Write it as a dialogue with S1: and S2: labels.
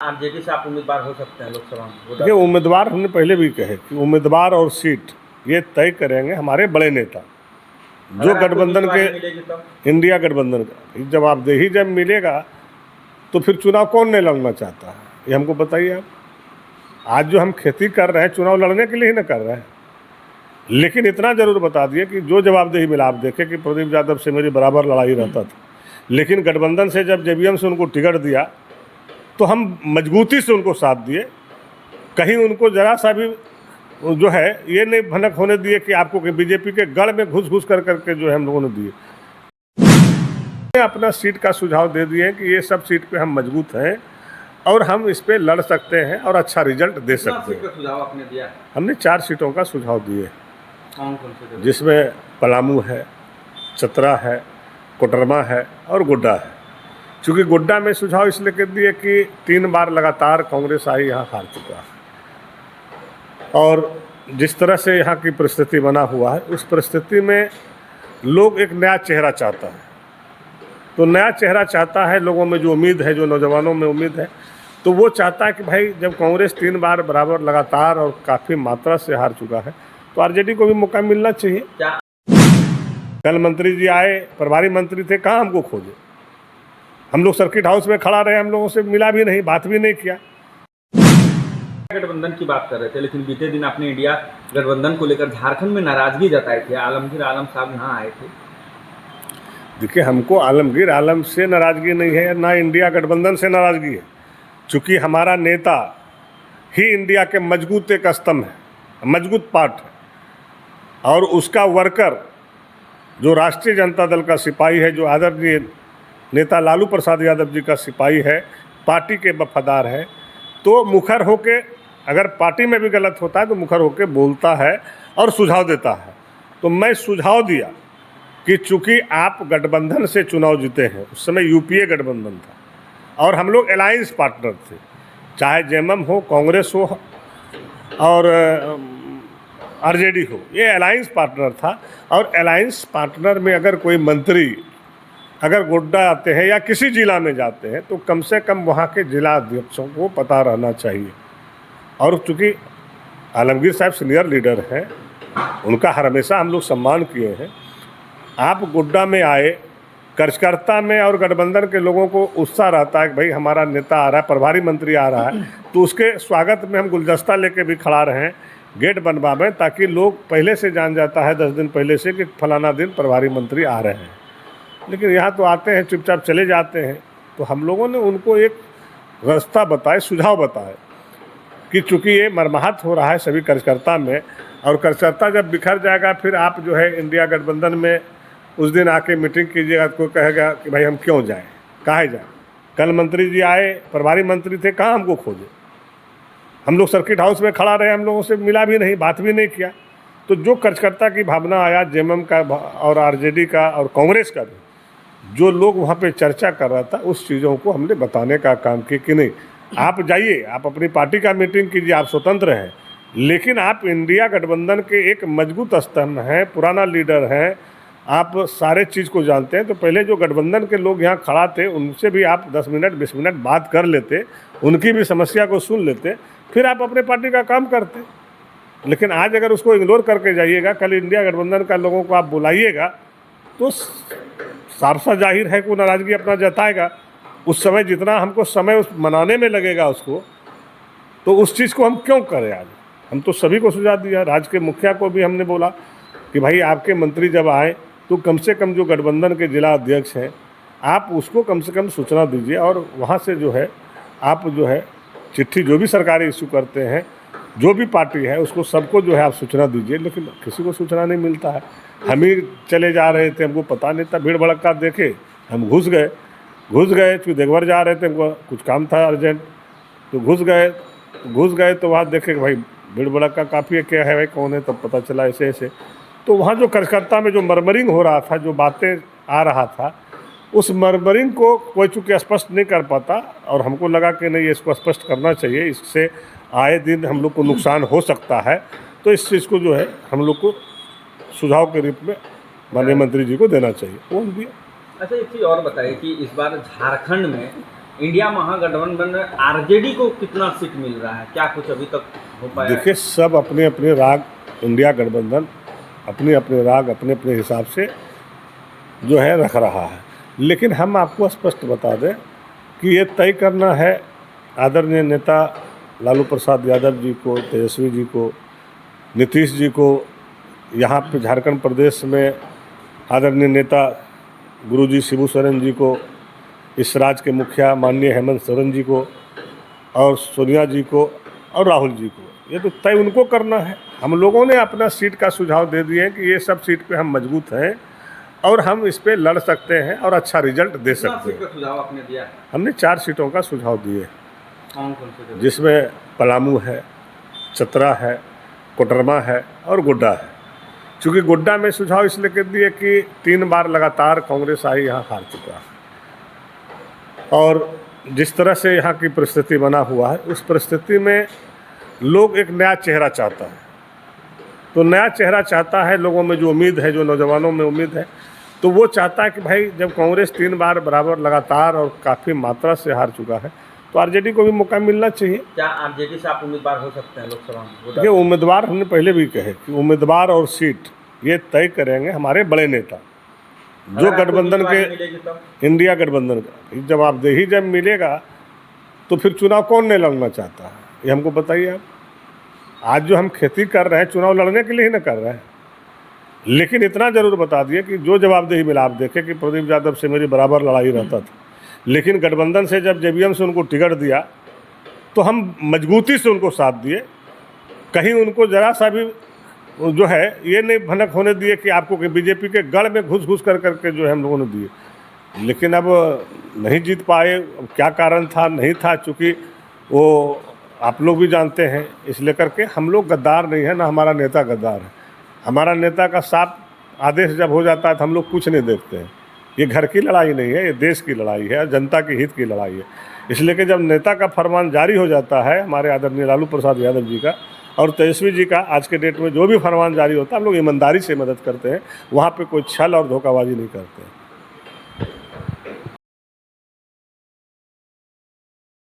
S1: RJD से आप उम्मीदवार हो सकते हैं लोकसभा में?
S2: देखिए, उम्मीदवार हमने पहले भी कहे कि उम्मीदवार और सीट ये तय करेंगे हमारे बड़े नेता, जो
S1: अगर आपको
S2: गठबंधन
S1: उम्मीदवार
S2: के
S1: मिलेगी तो?
S2: इंडिया गठबंधन का जवाबदेही जब मिलेगा तो फिर चुनाव कौन नहीं लड़ना चाहता है, ये हमको बताइए आप। आज जो हम खेती कर रहे हैं चुनाव लड़ने के लिए ही ना कर रहे हैं, लेकिन इतना जरूर बता दिए कि जो जवाबदेही मिला, आप देखें कि प्रदीप यादव से मेरी बराबर लड़ाई रहता था, लेकिन गठबंधन से जब जेवीएम से उनको टिकट दिया तो हम मजबूती से उनको साथ दिए। कहीं उनको जरा सा भी जो है ये नहीं भनक होने दिए कि आपको कि बीजेपी के गढ़ में घुस घुस कर करके जो है हम लोगों ने दिए। अपना सीट का सुझाव दे दिए कि ये सब सीट पे हम मजबूत हैं और हम इस पे लड़ सकते हैं और अच्छा रिजल्ट दे सकते हैं।
S1: सुझाव आपने दिया?
S2: हमने 4 सीटों का सुझाव दिए,
S1: कौन कौन से?
S2: जिसमें पलामू है, चतरा है, कोडरमा है और गोड्डा है। चूँकि गोड्डा में सुझाव इसलिए कर दिए कि 3 बार लगातार कांग्रेस आई यहाँ हार चुका है, और जिस तरह से यहाँ की परिस्थिति बना हुआ है उस परिस्थिति में लोग एक नया चेहरा चाहता है। तो नया चेहरा चाहता है, लोगों में जो उम्मीद है, जो नौजवानों में उम्मीद है, तो वो चाहता है कि भाई जब कांग्रेस 3 बार बराबर लगातार और काफ़ी मात्रा से हार चुका है तो आरजेडी को भी मौका मिलना चाहिए।
S1: क्या
S2: कल मंत्री जी आए, प्रभारी मंत्री थे, कहाँ हमको खोजे? हम लोग सर्किट हाउस में खड़ा रहे, हम लोगों से मिला भी नहीं, बात भी नहीं किया।
S1: गठबंधन की बात कर रहे थे, लेकिन बीते दिन आपने इंडिया गठबंधन को लेकर झारखंड में नाराजगी जताई थी। आलमगीर आलम साहब यहाँ आए थे।
S2: देखिए, हमको आलमगीर आलम से नाराज़गी नहीं है, ना इंडिया गठबंधन से नाराज़गी है, चूँकि हमारा नेता ही इंडिया के मजबूत एक स्तंभ है, मजबूत पार्ट है, और उसका वर्कर जो राष्ट्रीय जनता दल का सिपाही है, जो आदरणीय नेता लालू प्रसाद यादव जी का सिपाही है, पार्टी के वफादार है, तो मुखर होके, अगर पार्टी में भी गलत होता है तो मुखर होके बोलता है और सुझाव देता है। तो मैं सुझाव दिया कि चूँकि आप गठबंधन से चुनाव जीते हैं, उस समय यूपीए गठबंधन था और हम लोग अलायंस पार्टनर थे, चाहे जेएमएम हो, कांग्रेस हो और आरजेडी हो, ये अलायंस पार्टनर था। और अलायंस पार्टनर में अगर कोई मंत्री अगर गोड्डा आते हैं या किसी जिला में जाते हैं तो कम से कम वहाँ के जिला अध्यक्षों को पता रहना चाहिए। और चूँकि आलमगीर साहब सीनियर लीडर हैं, उनका हमेशा हम लोग सम्मान किए हैं। आप गोड्डा में आए, कार्यकर्ता में और गठबंधन के लोगों को उत्साह रहता है कि भाई हमारा नेता आ रहा है, प्रभारी मंत्री आ रहा है, तो उसके स्वागत में हम गुलदस्ता लेके भी खड़ा रहें, गेट बनवाएं, ताकि लोग पहले से जान जाता है 10 दिन पहले से कि फलाना दिन प्रभारी मंत्री आ रहे हैं। लेकिन यहाँ तो आते हैं, चुपचाप चले जाते हैं। तो हम लोगों ने उनको एक रास्ता बताए, सुझाव बताए कि चूँकि ये मरमाहत हो रहा है सभी कार्यकर्ता में, और कार्यकर्ता जब बिखर जाएगा फिर आप जो है इंडिया गठबंधन में उस दिन आके मीटिंग कीजिएगा, कोई कहेगा कि भाई हम क्यों जाएं, काहे जाएं। कल मंत्री जी आए, प्रभारी मंत्री थे, कहाँ हमको खोजे? हम लोग सर्किट हाउस में खड़ा रहे, हम लोगों से मिला भी नहीं, बात भी नहीं किया। तो जो कार्यकर्ता की भावना आया, जेएमएम का और आरजेडी का और कांग्रेस का भी, जो लोग वहाँ पे चर्चा कर रहा था, उस चीज़ों को हमने बताने का काम किया कि नहीं, आप जाइए, आप अपनी पार्टी का मीटिंग कीजिए, आप स्वतंत्र हैं, लेकिन आप इंडिया गठबंधन के एक मजबूत स्तंभ हैं, पुराना लीडर हैं, आप सारे चीज़ को जानते हैं। तो पहले जो गठबंधन के लोग यहाँ खड़ा थे उनसे भी आप 10 मिनट 20 मिनट बात कर लेते, उनकी भी समस्या को सुन लेते, फिर आप अपने पार्टी का काम करते। लेकिन आज अगर उसको इग्नोर करके जाइएगा, कल इंडिया गठबंधन का लोगों को आप बुलाइएगा तो साफ सा जाहिर है कि वो नाराज़गी अपना जताएगा। उस समय जितना हमको समय उस मनाने में लगेगा उसको, तो उस चीज़ को हम क्यों करें? आज हम तो सभी को सुझाव दिया, राज्य के मुखिया को भी हमने बोला कि भाई आपके मंत्री जब आए तो कम से कम जो गठबंधन के जिला अध्यक्ष हैं आप उसको कम से कम सूचना दीजिए, और वहाँ से जो है आप जो है चिट्ठी जो भी सरकारी इशू करते हैं, जो भी पार्टी है उसको सबको जो है आप सूचना दीजिए। लेकिन किसी को सूचना नहीं मिलता है। हम ही चले जा रहे थे, हमको पता नहीं था, भीड़ भड़का देखे हम घुस गए क्योंकि देवघर जा रहे थे, हमको कुछ काम था अर्जेंट, तो घुस गए तो वहाँ देखे कि भाई भीड़ भड़का काफ़ी है, क्या है भाई, कौन है, तब पता चला ऐसे ऐसे। तो वहाँ जो कार्यकर्ता में जो मर्मरिंग हो रहा था, जो बातें आ रहा था, उस मर्मरिंग को कोई चूँकि स्पष्ट नहीं कर पाता, और हमको लगा कि नहीं इसको स्पष्ट करना चाहिए, इससे आए दिन हम लोग को नुकसान हो सकता है। तो इस चीज़ को जो है हम लोग को सुझाव के रूप में माननीय मंत्री जी को देना चाहिए, वो दिया।
S1: अच्छा, एक चीज़ और बताइए कि इस बार झारखंड में इंडिया महागठबंधन में आरजेडी को कितना सीट मिल रहा है, क्या कुछ अभी तक हो पाया?
S2: देखिए, सब अपने अपने राग, इंडिया गठबंधन अपने अपने राग अपने अपने हिसाब से जो है रख रहा है। लेकिन हम आपको स्पष्ट बता दें कि ये तय करना है आदरणीय नेता लालू प्रसाद यादव जी को, तेजस्वी जी को, नीतीश जी को, यहाँ पे झारखंड प्रदेश में आदरणीय नेता गुरुजी शिबू सोरेन जी को, इस राज्य के मुखिया माननीय हेमंत सोरेन जी को, और सोनिया जी को और राहुल जी को। ये तो तय उनको करना है। हम लोगों ने अपना सीट का सुझाव दे दिए हैं कि ये सब सीट पे हम मजबूत हैं और हम इस पे लड़ सकते हैं और अच्छा रिजल्ट दे
S1: कितना
S2: सकते
S1: सीट
S2: हैं।
S1: का सुझाव आपने दिया है?
S2: हमने 4 सीटों का सुझाव दिए,
S1: कौन कौन से?
S2: जिसमें पलामू है, चतरा है, कोडरमा है और गोड्डा है। चूँकि गोड्डा में सुझाव इसलिए कर दिए कि 3 बार लगातार कांग्रेस आई यहाँ हार चुका है, और जिस तरह से यहाँ की परिस्थिति बना हुआ है उस परिस्थिति में लोग एक नया चेहरा चाहता है। तो नया चेहरा चाहता है, लोगों में जो उम्मीद है, जो नौजवानों में उम्मीद है, तो वो चाहता है कि भाई जब कांग्रेस 3 बार बराबर लगातार और काफ़ी मात्रा से हार चुका है तो आरजेडी को भी मौका मिलना चाहिए।
S1: क्या आरजेडी से आप उम्मीदवार हो सकते हैं लोकसभा में?
S2: देखिए, उम्मीदवार हमने पहले भी कहे कि उम्मीदवार और सीट ये तय करेंगे हमारे बड़े नेता, जो गठबंधन के, इंडिया गठबंधन का जवाबदेही जब मिलेगा तो फिर चुनाव कौन नहीं लड़ना चाहता है, ये हमको बताइए आप। आज जो हम खेती कर रहे हैं चुनाव लड़ने के लिए ही ना कर रहे हैं, लेकिन इतना ज़रूर बता दिए कि जो जवाबदेही मिला, आप देखें कि प्रदीप यादव से मेरी बराबर लड़ाई रहता था, लेकिन गठबंधन से जब जेबीएम से उनको टिकट दिया तो हम मजबूती से उनको साथ दिए। कहीं उनको ज़रा सा भी जो है ये नहीं भनक होने दिए कि आपको कि बीजेपी के गढ़ में घुस घुस कर करके जो है हम लोगों ने दिए। लेकिन अब नहीं जीत पाए, अब क्या कारण था, नहीं था, चूँकि वो आप लोग भी जानते हैं, इसलिए करके हम लोग गद्दार नहीं है, ना हमारा नेता गद्दार है। हमारा नेता का साफ आदेश जब हो जाता है तो हम लोग कुछ नहीं देखते हैं। ये घर की लड़ाई नहीं है, ये देश की लड़ाई है, जनता के हित की लड़ाई है। इसलिए कि जब नेता का फरमान जारी हो जाता है, हमारे आदरणीय लालू प्रसाद यादव जी का और तेजस्वी जी का, आज के डेट में जो भी फरमान जारी होता है हम लोग ईमानदारी से मदद करते हैं, वहाँ पे कोई छल और धोखाबाजी नहीं करते हैं।